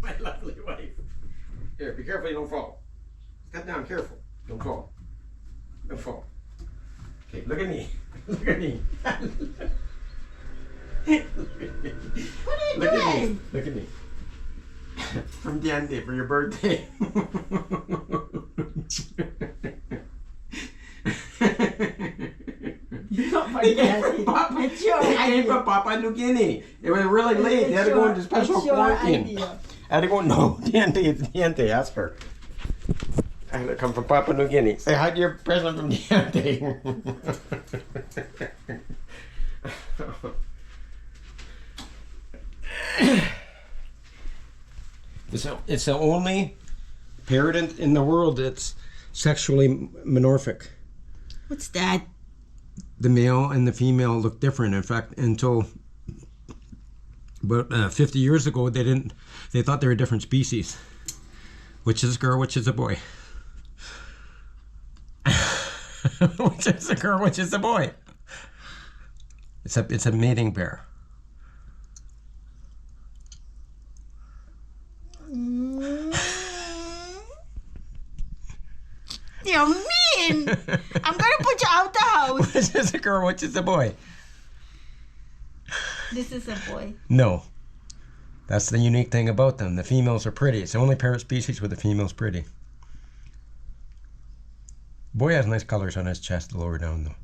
My lovely wife. Here, be careful you don't fall. Cut down, careful. Don't fall. Don't fall. Okay, look at me. Look at me. What are you Look doing? at me. Look at me. From Diante for your birthday. Not my They came daddy. from Papa. It's your They came idea. from Papua New Guinea. It was really late. They had to go into special it's your quarantine. idea. I had to go. No, Diante, ask her. I had to come from Papua New Guinea. Say hi to your present from Diante. It's the only parrot in the world that's sexually monomorphic. What's that? The male and the female look different. In fact, until about 50 years ago, they thought they were different species. Which is a girl, which is a boy. Which is a girl, which is a boy. It's a mating pair. You're mean. I'm gonna put you out the house. Which is a girl, which is a boy. This is a boy. No. That's the unique thing about them. The females are pretty. It's the only parrot species where the female's pretty. Boy has nice colors on his chest, lower down though.